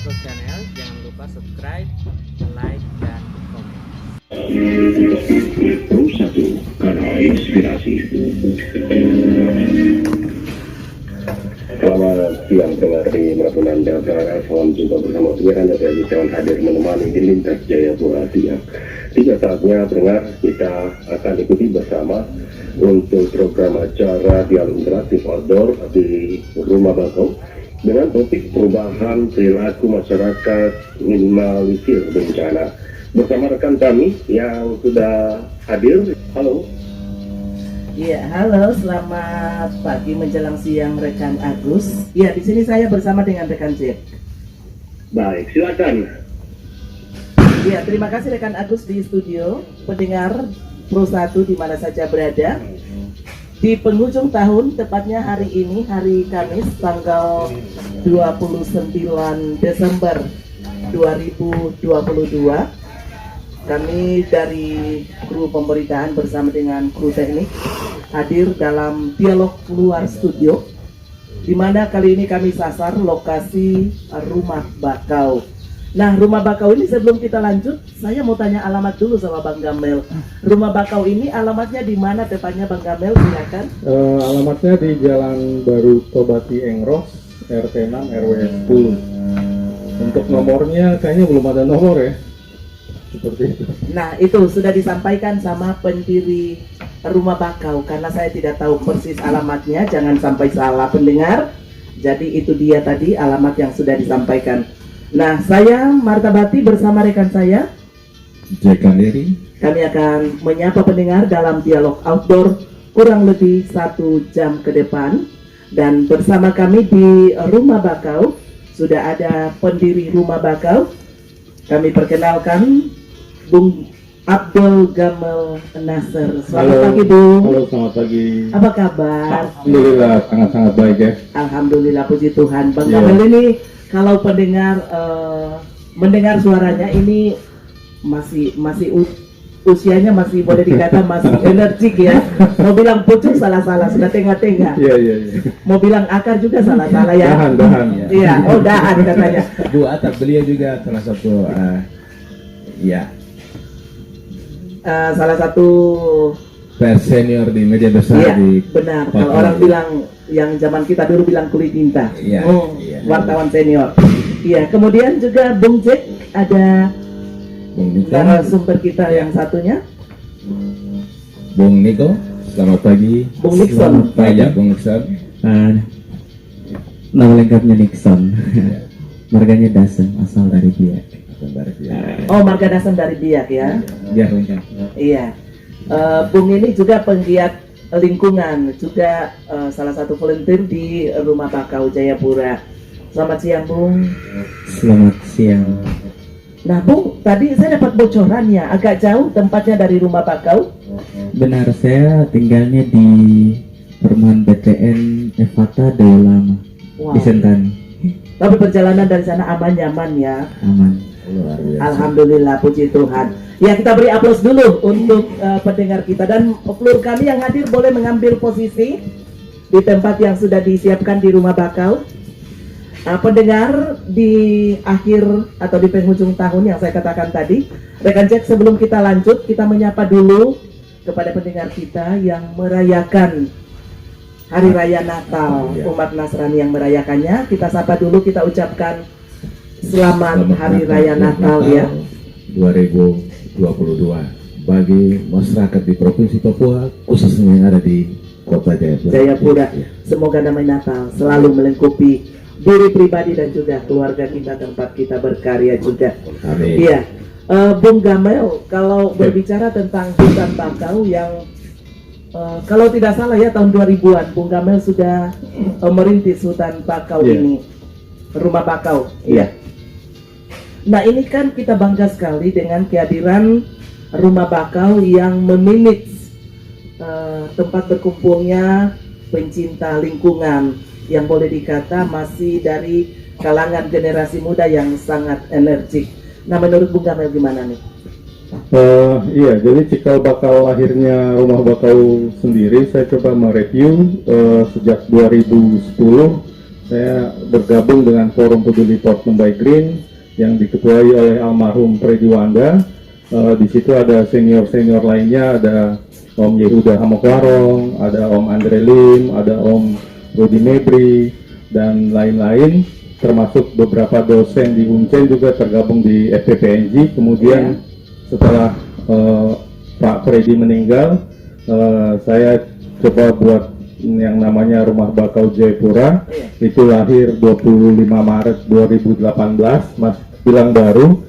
Social Channel. Jangan lupa subscribe, like, dan komen. Pro 1 Kanal Inspirasi. Selamat siang pendengar di Manapun Anda berada. Jumpa bersama penyiaran Anda yang hadir menemani di lintas Jayapura siang. Tiga saatnya pendengar kita akan ikuti bersama untuk program acara dialog interaktif outdoor di Rumah Bakau dengan topik perubahan perilaku masyarakat minimalisir bencana. Bersama rekan kami yang sudah hadir. Halo. Iya, halo, selamat pagi menjelang siang rekan Agus. Iya, di sini saya bersama dengan rekan Jack. Baik, silakan. Iya, terima kasih rekan Agus di studio. Pendengar Pro 1 di mana saja berada. Di penghujung tahun, tepatnya hari ini, hari Kamis, tanggal 29 Desember 2022. Kami dari kru pemberitaan bersama dengan kru teknik hadir dalam dialog luar studio, di mana kali ini kami sasar lokasi Rumah Bakau. Nah, Rumah Bakau ini sebelum kita lanjut, saya mau tanya alamat dulu sama Bang Gamel. Rumah Bakau ini alamatnya di mana tepatnya Bang Gamel? Silakan. Alamatnya di Jalan Baru Tobati Engros, RT 6 RW 10. Untuk nomornya kayaknya belum ada nomor ya. Seperti itu. Nah, itu sudah disampaikan sama pendiri Rumah Bakau. Karena saya tidak tahu persis alamatnya, jangan sampai salah pendengar. Jadi itu dia tadi alamat yang sudah disampaikan. Nah, saya Martabati bersama rekan saya Jekanderi. kami akan menyapa pendengar dalam dialog outdoor kurang lebih 1 jam ke depan. Dan bersama kami di Rumah Bakau sudah ada pendiri Rumah Bakau. Kami perkenalkan Bung Abdul Gamel Nasr. Selamat pagi, Bung. Halo, selamat pagi. Apa kabar? Alhamdulillah, sangat-sangat baik ya. Alhamdulillah, puji Tuhan. Bang Iya. Gamel ini kalau pendengar mendengar suaranya ini usianya masih boleh dikata masih energik ya. Mau bilang pucuk salah-salah, sudah tengah-tengah. Iya. Mau bilang akar juga salah-salah ya. Dahan. Iya, oh dahan katanya. Bu Atta, beliau juga salah satu Salah satu pers senior di media besar iya, di benar. Papua. Kalau orang bilang yang zaman kita dulu bilang kulit tinta. Iya, iya. Wartawan senior. Iya, kemudian juga Bung Jack ada Bung Niko. narasumber kita yang satunya. Bung Niko, selamat pagi. Bung Nixon. Selamat pagi, ya, Bung Nixon. Nama lengkapnya Nixon. Marganya Dasen, asal dari Biak. Oh, marga Dasen dari Biak ya. Biar lengkap. Iya. Bung ini juga penggiat lingkungan, juga salah satu volunteer di Rumah Bakau Jayapura. Selamat siang, Bung. Selamat siang. Nah, Bung, tadi saya dapat bocorannya, agak jauh tempatnya dari Rumah Bakau. Benar, saya tinggalnya di perumahan BTN Evata Deolama Wow. di Sentani. Tapi perjalanan dari sana aman, nyaman ya. Aman. Luar biasa. Alhamdulillah, puji Tuhan. Ya, kita beri aplaus dulu untuk pendengar kita, dan pelur kami yang hadir boleh mengambil posisi di tempat yang sudah disiapkan di Rumah Bakau. Pendengar di akhir atau di penghujung tahun yang saya katakan tadi, rekan Jack, sebelum kita lanjut, kita menyapa dulu kepada pendengar kita yang merayakan Hari Raya Natal, umat Nasrani yang merayakannya. Kita sapa dulu, kita ucapkan Selamat Hari Raya Natal ya 2022 bagi masyarakat di Provinsi Papua, khususnya yang ada di Kota Jayapura. Jayapura. Ya. Semoga damai Natal selalu melengkapi diri pribadi dan juga keluarga kita, tempat kita berkarya juga. Amin. Iya, Bung Gamel, kalau berbicara tentang hutan bakau yang kalau tidak salah ya tahun 2000-an, Bung Gamel sudah merintis hutan bakau Iya. ini, Rumah Bakau. Iya. Nah, ini kan kita bangga sekali dengan kehadiran Rumah Bakau yang memanage tempat berkumpulnya pencinta lingkungan yang boleh dikata masih dari kalangan generasi muda yang sangat energik. Nah, menurut Bung Gamel gimana nih? Iya, jadi cikal bakal lahirnya Rumah Bakau sendiri saya coba mereview sejak 2010 saya bergabung dengan Forum Peduli Port Lembai Green yang diketuai oleh almarhum Freddy Wanda. Di situ ada senior-senior lainnya, ada Om Yehuda Hamokwarong, ada Om Andre Lim, ada Om Rudi Mebri, dan lain-lain, termasuk beberapa dosen di Uncen juga tergabung di FPPNG. Kemudian setelah Pak Freddy meninggal, saya coba buat yang namanya Rumah Bakau Jayapura. Itu lahir 25 Maret 2018, Mas bilang baru.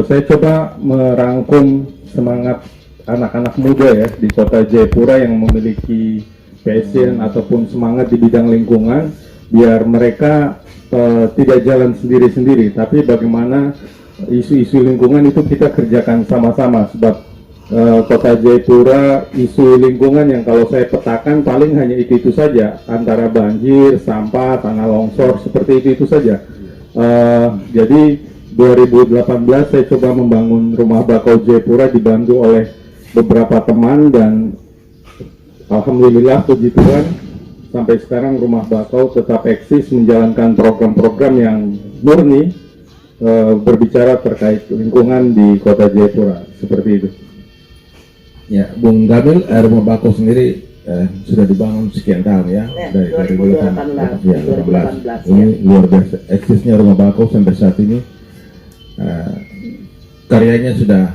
Saya coba merangkum semangat anak-anak muda ya di kota Jayapura yang memiliki passion ataupun semangat di bidang lingkungan, biar mereka tidak jalan sendiri-sendiri, tapi bagaimana isu-isu lingkungan itu kita kerjakan sama-sama. Sebab kota Jayapura, isu lingkungan yang kalau saya petakan paling hanya itu saja, antara banjir, sampah, tanah longsor, seperti itu saja. Jadi 2018 saya coba membangun Rumah Bakau Jayapura dibantu oleh beberapa teman, dan alhamdulillah puji Tuhan sampai sekarang Rumah Bakau tetap eksis menjalankan program-program yang murni berbicara terkait lingkungan di kota Jayapura, seperti itu. Ya, Bung Gamil, Rumah Bakau sendiri sudah dibangun sekian tahun ya, dari 2018. Ya, 2018. Ini luar biasa eksisnya Rumah Bakau sampai saat ini. Karyanya sudah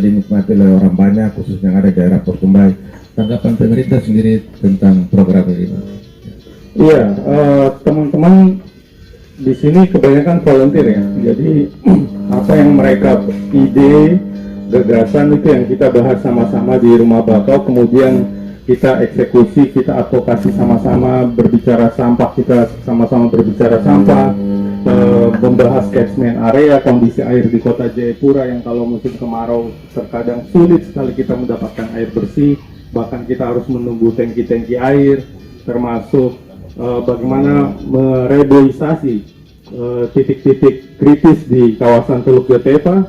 dinikmati oleh orang banyak, khususnya yang ada di daerah Port Lembai. Tanggapan pemerintah sendiri tentang program ini? Iya, teman-teman di sini kebanyakan volunteer ya. Jadi apa yang mereka ide, gagasan itu yang kita bahas sama-sama di Rumah Bakau, kemudian kita eksekusi, kita advokasi sama-sama, berbicara sampah, kita sama-sama berbicara sampah, membahas catchment area, kondisi air di kota Jayapura yang kalau musim kemarau terkadang sulit sekali kita mendapatkan air bersih, bahkan kita harus menunggu tangki-tangki air, termasuk bagaimana mereboisasi titik-titik kritis di kawasan Teluk Jotepa.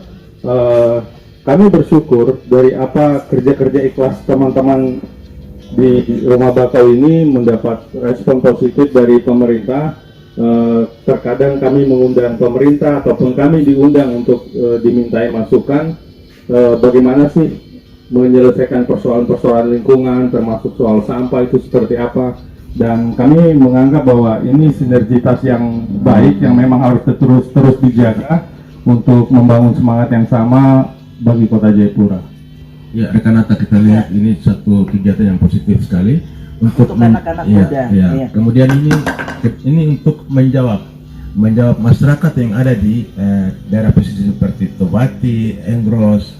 Kami bersyukur dari apa kerja-kerja ikhlas teman-teman di Rumah Bakau ini mendapat respon positif dari pemerintah. Terkadang kami mengundang pemerintah ataupun kami diundang untuk dimintai masukan bagaimana sih menyelesaikan persoalan-persoalan lingkungan, termasuk soal sampah itu seperti apa. Dan kami menganggap bahwa ini sinergitas yang baik yang memang harus terus dijaga untuk membangun semangat yang sama bagi kota Jayapura. Ya, rekan Atta, kita lihat ini satu kegiatan yang positif sekali untuk anak-anak muda. Ya. Kemudian ini untuk menjawab masyarakat yang ada di daerah pesisir seperti Tobati, Engros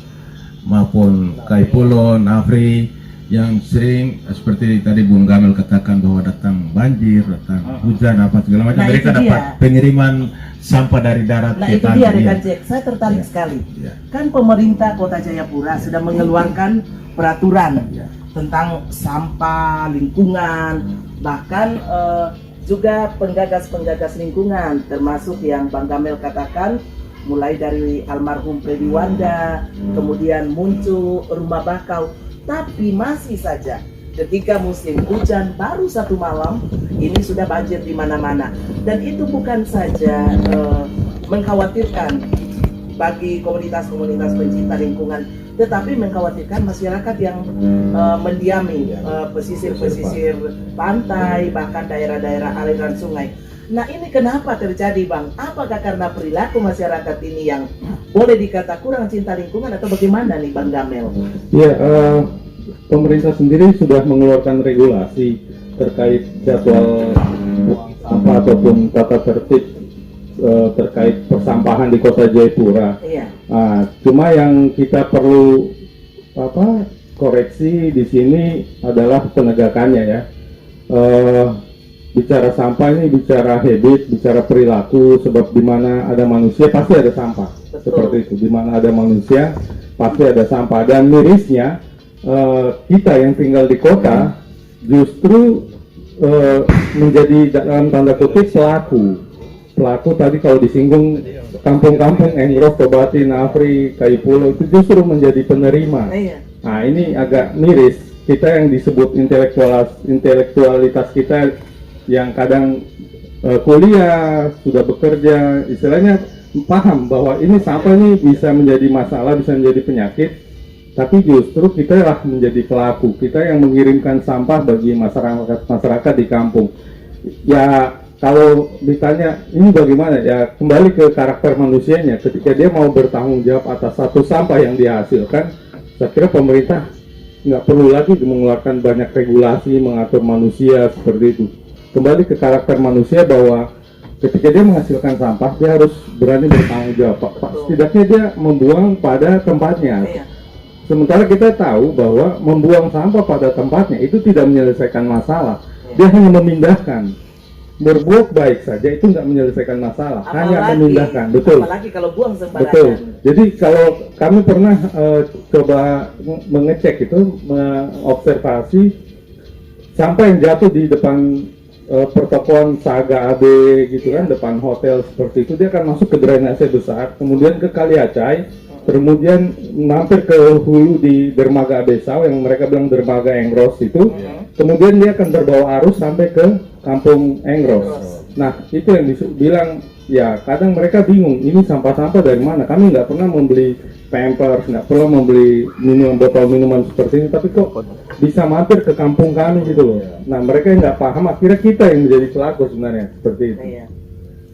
maupun Kaipulon, Afri, yang sering seperti tadi Bung Gamil katakan bahwa datang banjir, datang hujan, apa segala macam. Mereka dapat pengiriman sampah dari darat. Nah itu dia rekan Jack, saya tertarik sekali. Kan pemerintah Kota Jayapura sudah mengeluarkan peraturan tentang sampah, lingkungan, bahkan juga penggagas-penggagas lingkungan, termasuk yang Bang Gamil katakan, mulai dari almarhum Freddy Wanda, kemudian muncul Rumah Bakau. Tapi masih saja ketika musim hujan baru satu malam ini sudah banjir di mana-mana, dan itu bukan saja mengkhawatirkan bagi komunitas-komunitas pencinta lingkungan, tetapi mengkhawatirkan masyarakat yang mendiami pesisir-pesisir pantai, bahkan daerah-daerah aliran sungai. Nah ini kenapa terjadi Bang? Apakah karena perilaku masyarakat ini yang boleh dikata kurang cinta lingkungan atau bagaimana nih Bang Gamil? Ya, pemerintah sendiri sudah mengeluarkan regulasi terkait jadwal buang sampah ataupun tata tertib terkait persampahan di kota Jayapura. Iya. Cuma yang kita perlu koreksi di sini adalah penegakannya ya. Bicara sampah ini bicara habit, bicara perilaku, sebab di mana ada manusia pasti ada sampah. Betul. Seperti itu, di mana ada manusia pasti ada sampah. Dan mirisnya kita yang tinggal di kota justru menjadi dalam tanda kutip pelaku tadi kalau disinggung kampung-kampung Engros, Tobati, Nafri, Kaipulo itu justru menjadi penerima. Nah ini agak miris, kita yang disebut intelektualitas kita yang kadang kuliah, sudah bekerja, istilahnya paham bahwa ini sampah ini bisa menjadi masalah, bisa menjadi penyakit, tapi justru kita lah menjadi pelaku, kita yang mengirimkan sampah bagi masyarakat di kampung. Ya kalau ditanya ini bagaimana, ya kembali ke karakter manusianya. Ketika dia mau bertanggung jawab atas satu sampah yang dihasilkan, saya kira pemerintah nggak perlu lagi mengeluarkan banyak regulasi mengatur manusia seperti itu. Kembali ke karakter manusia bahwa ketika dia menghasilkan sampah, dia harus berani bertanggung jawab. Setidaknya dia membuang pada tempatnya. Sementara kita tahu bahwa membuang sampah pada tempatnya itu tidak menyelesaikan masalah. Dia hanya memindahkan. Berbuat baik saja itu nggak menyelesaikan masalah, hanya memindahkan. Betul. Apalagi kalau buang sembarangan. Betul. Jadi kalau kami pernah coba mengecek itu, mengobservasi sampah yang jatuh di depan pertokoan Saga AB gitu kan, depan hotel seperti itu, dia akan masuk ke drainase besar, kemudian ke Kali Acai, kemudian mampir ke hulu di dermaga Abesau yang mereka bilang dermaga Engros itu, kemudian dia akan terbawa arus sampai ke kampung Engros. Nah itu yang bilang, ya kadang mereka bingung ini sampah-sampah dari mana. Kami nggak pernah membeli Pampers, nggak pernah membeli botol minuman seperti ini, tapi kok bisa mampir ke kampung kami gitu loh. Nah mereka yang nggak paham, akhirnya kita yang menjadi pelaku sebenarnya seperti itu. Iya,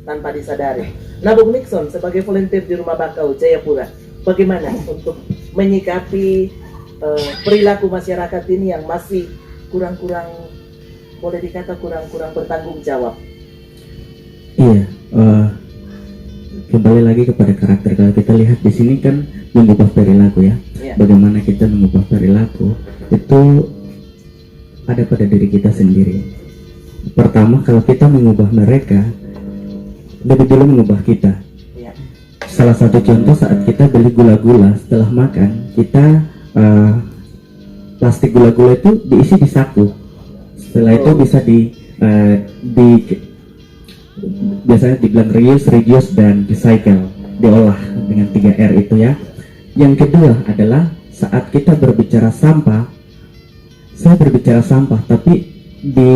tanpa disadari. Nah Bung Nixon sebagai volunteer di Rumah Bakau Jayapura, bagaimana untuk menyikapi perilaku masyarakat ini yang masih kurang-kurang, boleh dikata kurang-kurang bertanggung jawab? Iya, kembali lagi kepada karakter. Kalau kita lihat di sini kan mengubah perilaku ya. Iya. Bagaimana kita mengubah perilaku itu ada pada diri kita sendiri. Pertama, kalau kita mengubah mereka, lebih dulu mengubah kita. Iya. Salah satu contoh saat kita beli gula-gula, setelah makan kita plastik gula-gula itu diisi di saku. Setelah itu bisa biasanya dibilang reuse dan recycle, diolah dengan 3R itu ya. Yang kedua adalah saat kita berbicara sampah, saya berbicara sampah, tapi di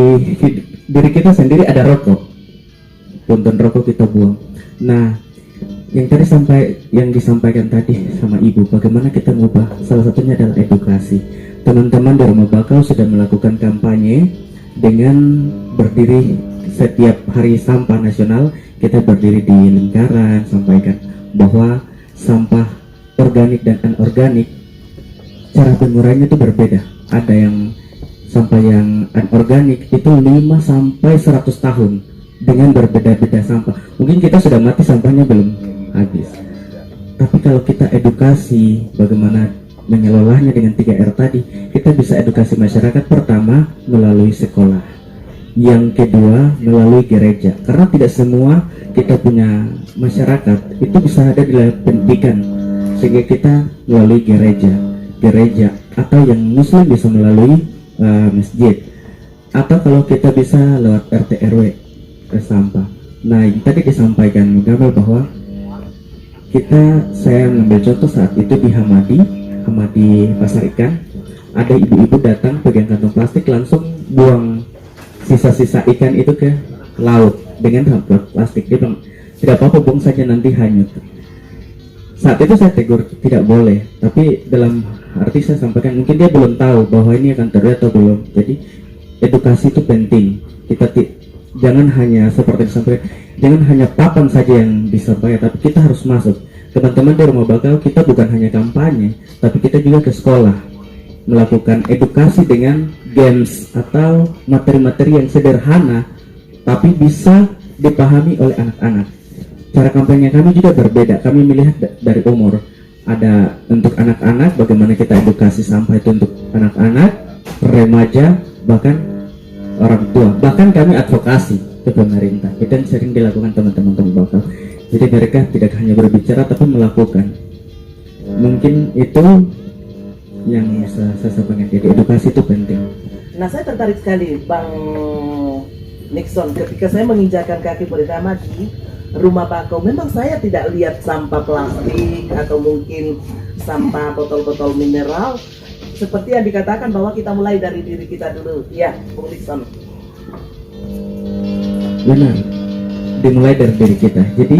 diri kita sendiri ada rokok, punten rokok kita buang. Nah, yang disampaikan tadi sama ibu, bagaimana kita mengubah, salah satunya adalah edukasi. Teman-teman di Rumah Bakau sudah melakukan kampanye dengan berdiri setiap hari sampah nasional. Kita berdiri di lingkaran, sampaikan bahwa sampah organik dan anorganik cara penguraiannya itu berbeda. Ada yang sampah yang anorganik itu 5 sampai 100 tahun dengan berbeda-beda sampah. Mungkin kita sudah mati, sampahnya belum habis. Tapi kalau kita edukasi bagaimana mengelolanya dengan 3R tadi, kita bisa edukasi masyarakat pertama melalui sekolah, yang kedua melalui gereja, karena tidak semua kita punya masyarakat itu bisa ada di level pendidikan, sehingga kita melalui gereja atau yang muslim bisa melalui masjid, atau kalau kita bisa lewat RT RW ke sampah. Nah yang tadi disampaikan Gamal bahwa saya mengambil contoh saat itu di Hamadi Pasar Ikan, ada ibu-ibu datang pegang kantong plastik langsung buang sisa-sisa ikan itu ke laut dengan plastik. Dia bilang tidak apa-apa, buang saja nanti hanyut. Saat itu saya tegur tidak boleh, tapi dalam arti saya sampaikan mungkin dia belum tahu bahwa ini akan terjadi atau belum. Jadi edukasi itu penting. Kita jangan hanya seperti disampaikan, jangan hanya papan saja yang disampaikan, tapi kita harus masuk. Teman-teman di Rumah Bakau, kita bukan hanya kampanye, tapi kita juga ke sekolah melakukan edukasi dengan games atau materi-materi yang sederhana tapi bisa dipahami oleh anak-anak. Cara kampanye kami juga berbeda. Kami melihat dari umur. Ada untuk anak-anak, bagaimana kita edukasi sampah itu untuk anak-anak, remaja, bahkan orang tua. Bahkan kami advokasi ke pemerintah. Itu yang sering dilakukan teman-teman Rumah Bakau. Jadi mereka tidak hanya berbicara tapi melakukan. Mungkin itu yang saya sampaikan. Jadi edukasi itu penting. Nah saya tertarik sekali Bang Nixon, ketika saya menginjakan kaki pertama di Rumah Bakau, memang saya tidak lihat sampah plastik atau mungkin sampah botol-botol mineral seperti yang dikatakan bahwa kita mulai dari diri kita dulu. Ya, Bung Nixon. Benar. dimulai dari diri kita. Jadi